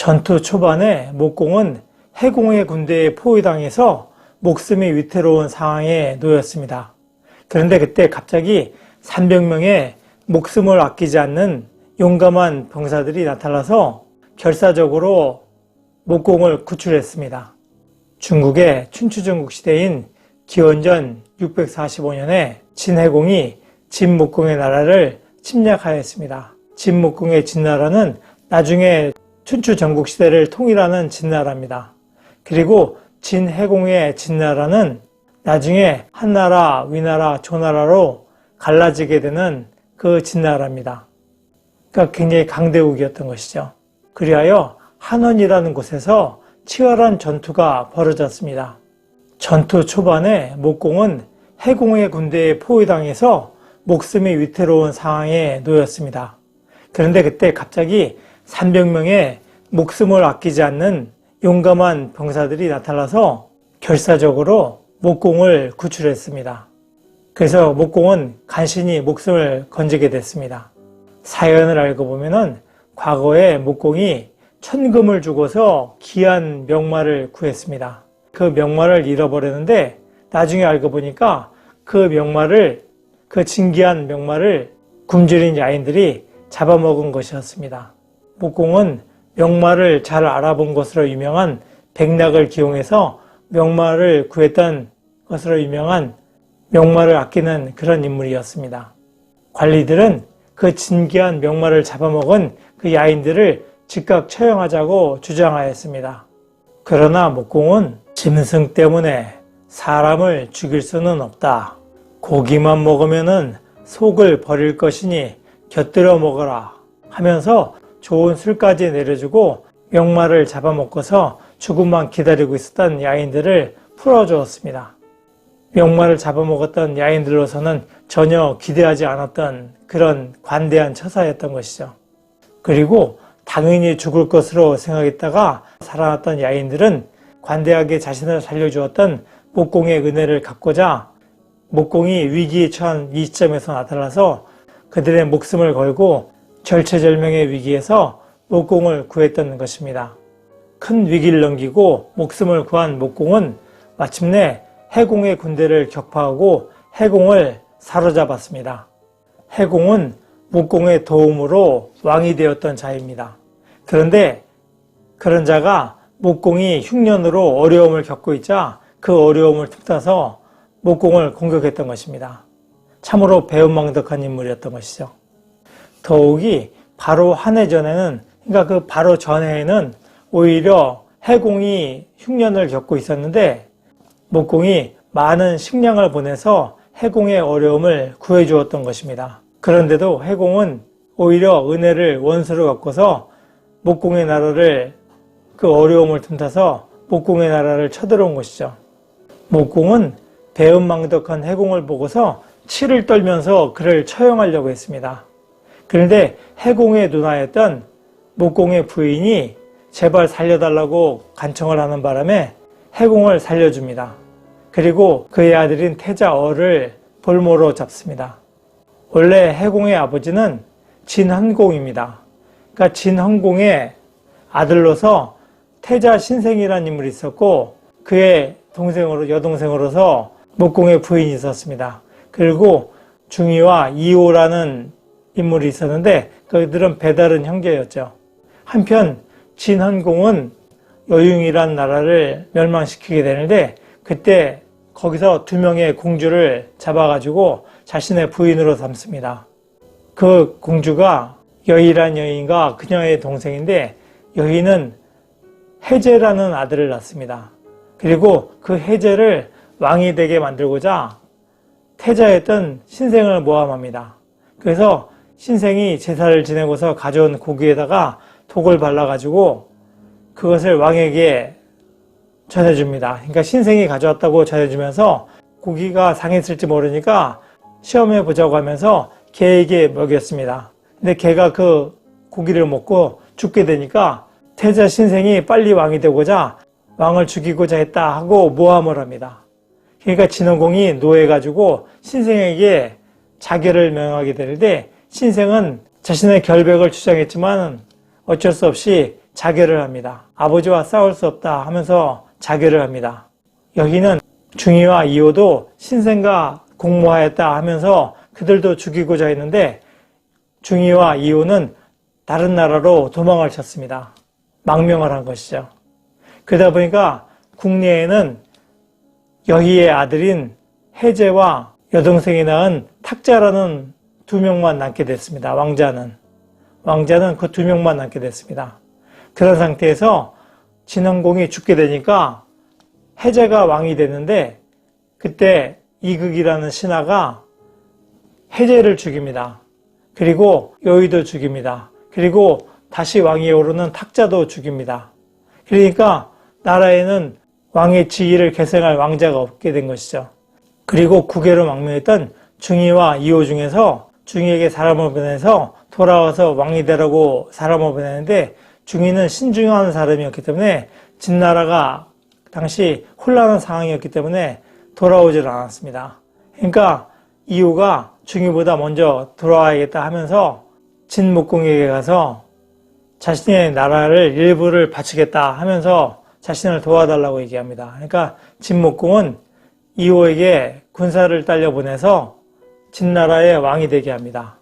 전투 초반에 목공은 해공의 군대에 포위당해서 목숨이 위태로운 상황에 놓였습니다. 그런데 그때 갑자기 300명의 목숨을 아끼지 않는 용감한 병사들이 나타나서 결사적으로 목공을 구출했습니다. 중국의 춘추전국 시대인 기원전 645년에 진해공이 진목공의 나라를 침략하였습니다. 진목공의 진나라는 나중에 춘추전국 시대를 통일하는 진나라입니다. 그리고 진해공의 진나라는 나중에 한나라, 위나라, 조나라로 갈라지게 되는 그 진나라입니다. 그러니까 굉장히 강대국이었던 것이죠. 그리하여 한원이라는 곳에서 치열한 전투가 벌어졌습니다. 전투 초반에 목공은 해공의 군대에 포위당해서 목숨이 위태로운 상황에 놓였습니다. 그런데 그때 갑자기 300명의 목숨을 아끼지 않는 용감한 병사들이 나타나서 결사적으로 목공을 구출했습니다. 그래서 목공은 간신히 목숨을 건지게 됐습니다. 사연을 알고 보면은 과거에 목공이 천금을 주고서 귀한 명마를 구했습니다. 그 명마를 잃어버렸는데 나중에 알고 보니까 그 명마를, 그 진귀한 명마를 굶주린 야인들이 잡아먹은 것이었습니다. 목공은 명마를 잘 알아본 것으로 유명한 백낙을 기용해서 명마를 구했던 것으로 유명한 명마를 아끼는 그런 인물이었습니다. 관리들은 그 진귀한 명마를 잡아먹은 그 야인들을 즉각 처형하자고 주장하였습니다. 그러나 목공은 짐승 때문에 사람을 죽일 수는 없다. 고기만 먹으면은 속을 버릴 것이니 곁들여 먹어라 하면서 좋은 술까지 내려주고 명마를 잡아먹고서 죽음만 기다리고 있었던 야인들을 풀어주었습니다. 명마를 잡아먹었던 야인들로서는 전혀 기대하지 않았던 그런 관대한 처사였던 것이죠. 그리고 당연히 죽을 것으로 생각했다가 살아났던 야인들은 관대하게 자신을 살려주었던 목공의 은혜를 갚고자 목공이 위기에 처한 이 시점에서 나타나서 그들의 목숨을 걸고 절체절명의 위기에서 목공을 구했던 것입니다. 큰 위기를 넘기고 목숨을 구한 목공은 마침내 해공의 군대를 격파하고 해공을 사로잡았습니다. 해공은 목공의 도움으로 왕이 되었던 자입니다. 그런데 그런 자가 목공이 흉년으로 어려움을 겪고 있자 그 어려움을 틈타서 목공을 공격했던 것입니다. 참으로 배은망덕한 인물이었던 것이죠. 더욱이 바로 한 해 전에는, 그러니까 그 바로 전해에는 오히려 해공이 흉년을 겪고 있었는데 목공이 많은 식량을 보내서 해공의 어려움을 구해주었던 것입니다. 그런데도 해공은 오히려 은혜를 원수로 갚고서 목공의 나라를, 그 어려움을 틈타서 목공의 나라를 쳐들어온 것이죠. 목공은 배은망덕한 해공을 보고서 치를 떨면서 그를 처형하려고 했습니다. 그런데 해공의 누나였던 목공의 부인이 제발 살려달라고 간청을 하는 바람에 해공을 살려줍니다. 그리고 그의 아들인 태자어를 볼모로 잡습니다. 원래 해공의 아버지는 진헌공입니다. 그러니까 진헌공의 아들로서 태자 신생이라는 인물이 있었고 그의 여동생으로서 목공의 부인이 있었습니다. 그리고 중이와 이호라는 인물이 있었는데 그들은 배다른 형제였죠. 한편 진헌공은 여융이란 나라를 멸망시키게 되는데 그때 거기서 2명의 공주를 잡아가지고 자신의 부인으로 삼습니다. 그 공주가 여희란 여인과 그녀의 동생인데 여희는 해제라는 아들을 낳습니다. 그리고 그 해제를 왕이 되게 만들고자 태자였던 신생을 모함합니다. 그래서 신생이 제사를 지내고서 가져온 고기에다가 독을 발라가지고 그것을 왕에게 전해줍니다. 그러니까 신생이 가져왔다고 전해주면서 고기가 상했을지 모르니까 시험해보자고 하면서 개에게 먹였습니다. 근데 개가 그 고기를 먹고 죽게 되니까 태자 신생이 빨리 왕이 되고자 왕을 죽이고자 했다 하고 모함을 합니다. 그러니까 진헌공이 노해가지고 신생에게 자결을 명하게 되는데 신생은 자신의 결백을 주장했지만 어쩔 수 없이 자결을 합니다. 아버지와 싸울 수 없다 하면서 자결을 합니다. 여기는 중이와 이호도 신생과 공모하였다 하면서 그들도 죽이고자 했는데 중이와 이호는 다른 나라로 도망을 쳤습니다. 망명을 한 것이죠. 그러다 보니까 국내에는 여희의 아들인 해제와 여동생이 낳은 탁자라는 두 명만 남게 됐습니다. 왕자는 그 두 명만 남게 됐습니다. 그런 상태에서 진흥공이 죽게 되니까 해제가 왕이 됐는데 그때 이극이라는 신하가 해제를 죽입니다. 그리고 여의도 죽입니다. 그리고 다시 왕위에 오르는 탁자도 죽입니다. 그러니까 나라에는 왕의 지위를 계승할 왕자가 없게 된 것이죠. 그리고 국외로 망명했던 중이와 이호 중에서 중이에게 사람을 보내서 돌아와서 왕이 되라고 사람을 보내는데 중이는 신중한 사람이었기 때문에 진나라가 당시 혼란한 상황이었기 때문에 돌아오질 않았습니다. 그러니까 이호가 중이보다 먼저 돌아와야겠다 하면서 진목공에게 가서 자신의 나라를 일부를 바치겠다 하면서 자신을 도와달라고 얘기합니다. 그러니까 진목공은 이호에게 군사를 딸려 보내서 진나라의 왕이 되게 합니다.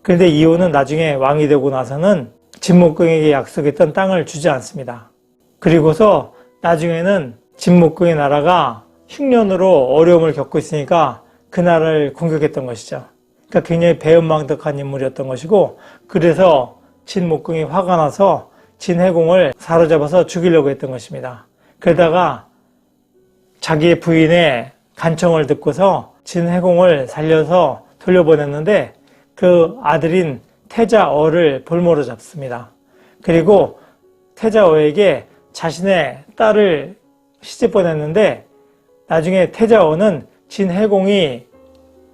그런데 이호는 나중에 왕이 되고 나서는 진목공에게 약속했던 땅을 주지 않습니다. 그리고서 나중에는 진목공의 나라가 흉년으로 어려움을 겪고 있으니까 그 나라를 공격했던 것이죠. 그러니까 굉장히 배은망덕한 인물이었던 것이고 그래서 진목공이 화가 나서 진해공을 사로잡아서 죽이려고 했던 것입니다. 그러다가 자기의 부인의 간청을 듣고서 진해공을 살려서 돌려보냈는데 그 아들인 태자어를 볼모로 잡습니다. 그리고 태자어에게 자신의 딸을 시집 보냈는데 나중에 태자어는 진해공이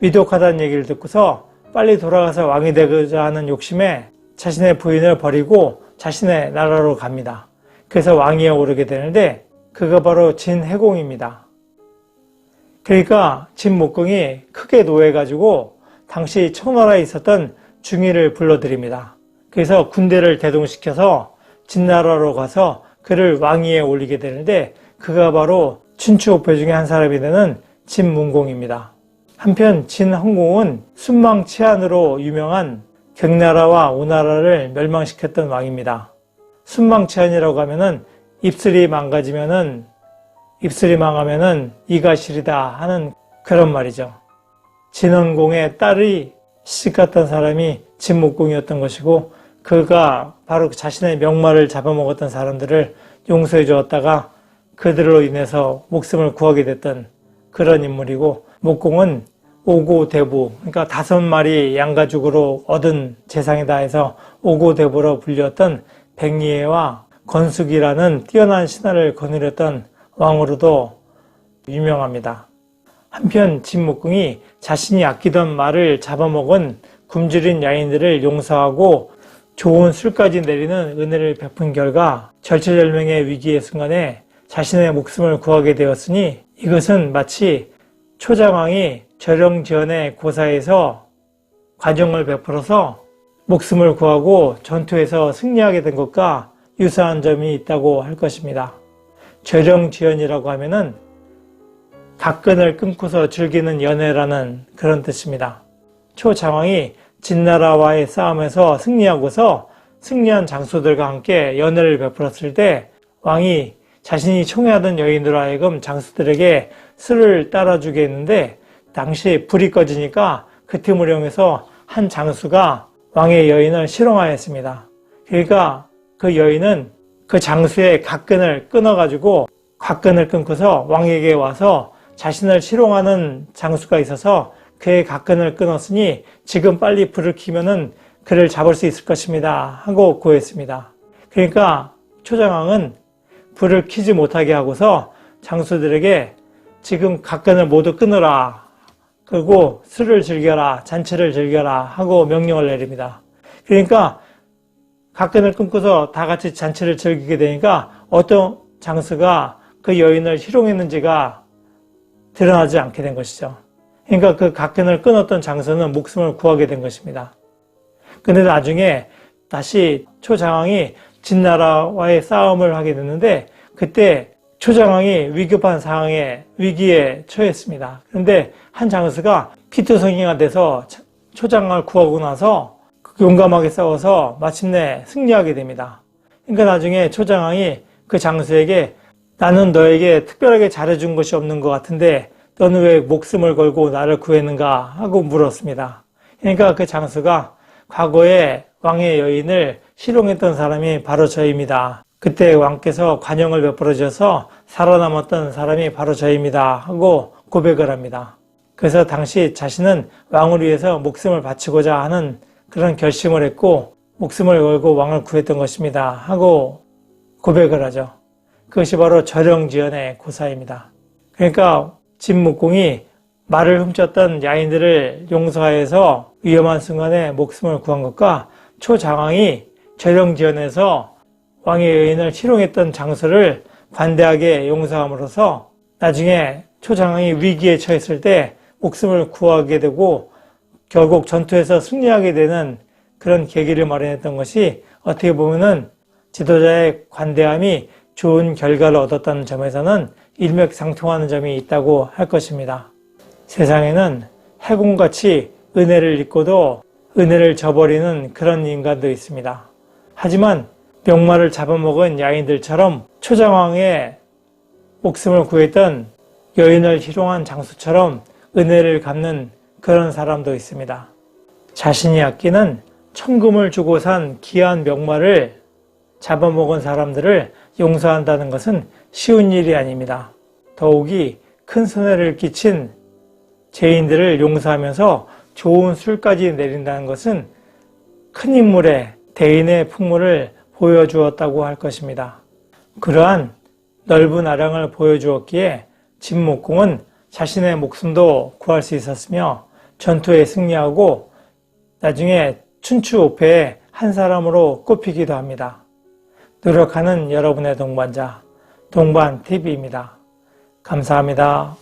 위독하다는 얘기를 듣고서 빨리 돌아가서 왕이 되고자 하는 욕심에 자신의 부인을 버리고 자신의 나라로 갑니다. 그래서 왕위에 오르게 되는데 그가 바로 진해공입니다. 그러니까 진목공이 크게 노해가지고 당시 청나라에 있었던 중이를 불러들입니다. 그래서 군대를 대동시켜서 진나라로 가서 그를 왕위에 올리게 되는데 그가 바로 춘추오패 중에 한 사람이 되는 진문공입니다. 한편 진흥공은 순망치한으로 유명한 객나라와 오나라를 멸망시켰던 왕입니다. 순망치한이라고 하면은 입술이 망하면은 이가 시리다 하는 그런 말이죠. 진흥공의 딸이 시집갔던 사람이 진목공이었던 것이고 그가 바로 자신의 명마를 잡아먹었던 사람들을 용서해 주었다가 그들로 인해서 목숨을 구하게 됐던 그런 인물이고 목공은 오고대부 그러니까 5마리 양가죽으로 얻은 재상이다 해서 오고대부로 불렸던 백리애와 건숙이라는 뛰어난 신하를 거느렸던 왕으로도 유명합니다. 한편 진목공이 자신이 아끼던 말을 잡아먹은 굶주린 야인들을 용서하고 좋은 술까지 내리는 은혜를 베푼 결과 절체절명의 위기의 순간에 자신의 목숨을 구하게 되었으니 이것은 마치 초장왕이 절영지연의 고사에서 관용을 베풀어서 목숨을 구하고 전투에서 승리하게 된 것과 유사한 점이 있다고 할 것입니다. 절영지연이라고 하면은 각근을 끊고서 즐기는 연애라는 그런 뜻입니다. 초장왕이 진나라와의 싸움에서 승리하고서 승리한 장수들과 함께 연애를 베풀었을 때 왕이 자신이 총애하던 여인으로 하여금 장수들에게 술을 따라주게 했는데 당시 불이 꺼지니까 그 틈을 이용해서 한 장수가 왕의 여인을 실용하였습니다. 그러니까 그 여인은 그 장수의 각근을 끊어가지고 각근을 끊고서 왕에게 와서 자신을 실용하는 장수가 있어서 그의 각근을 끊었으니 지금 빨리 불을 켜면은 그를 잡을 수 있을 것입니다 하고 고했습니다. 그러니까 초장왕은 불을 켜지 못하게 하고서 장수들에게 지금 각근을 모두 끊으라 그리고 술을 즐겨라 잔치를 즐겨라 하고 명령을 내립니다. 그러니까 각근을 끊고서 다 같이 잔치를 즐기게 되니까 어떤 장수가 그 여인을 희롱했는지가 드러나지 않게 된 것이죠. 그러니까 그 각근을 끊었던 장수는 목숨을 구하게 된 것입니다. 근데 나중에 다시 초장왕이 진나라와의 싸움을 하게 됐는데 그때 초장왕이 위급한 상황에 위기에 처했습니다. 그런데 한 장수가 피투성이가 돼서 초장왕을 구하고 나서 용감하게 싸워서 마침내 승리하게 됩니다. 그러니까 나중에 초장왕이 그 장수에게 나는 너에게 특별하게 잘해준 것이 없는 것 같은데 너는 왜 목숨을 걸고 나를 구했는가 하고 물었습니다. 그러니까 그 장수가 과거에 왕의 여인을 실용했던 사람이 바로 저입니다. 그때 왕께서 관용을 베풀어 주셔서 살아남았던 사람이 바로 저입니다 하고 고백을 합니다. 그래서 당시 자신은 왕을 위해서 목숨을 바치고자 하는 그런 결심을 했고 목숨을 걸고 왕을 구했던 것입니다 하고 고백을 하죠. 그것이 바로 절영지연의 고사입니다. 그러니까 진목공이 말을 훔쳤던 야인들을 용서하여서 위험한 순간에 목숨을 구한 것과 초장왕이 절영지연에서 왕의 여인을 희롱했던 장수를 관대하게 용서함으로써 나중에 초장왕이 위기에 처했을 때 목숨을 구하게 되고 결국 전투에서 승리하게 되는 그런 계기를 마련했던 것이 어떻게 보면은 지도자의 관대함이 좋은 결과를 얻었다는 점에서는 일맥상통하는 점이 있다고 할 것입니다. 세상에는 해공같이 은혜를 잊고도 은혜를 저버리는 그런 인간도 있습니다. 하지만 명마를 잡아먹은 야인들처럼 초장왕의 목숨을 구했던 여인을 희롱한 장수처럼 은혜를 갚는 그런 사람도 있습니다. 자신이 아끼는 천금을 주고 산 귀한 명마를 잡아먹은 사람들을 용서한다는 것은 쉬운 일이 아닙니다. 더욱이 큰 손해를 끼친 죄인들을 용서하면서 좋은 술까지 내린다는 것은 큰 인물의 대인의 풍물을 보여주었다고 할 것입니다. 그러한 넓은 아량을 보여주었기에 진목공은 자신의 목숨도 구할 수 있었으며 전투에 승리하고 나중에 춘추오패의 한 사람으로 꼽히기도 합니다. 노력하는 여러분의 동반자, 동반TV입니다. 감사합니다.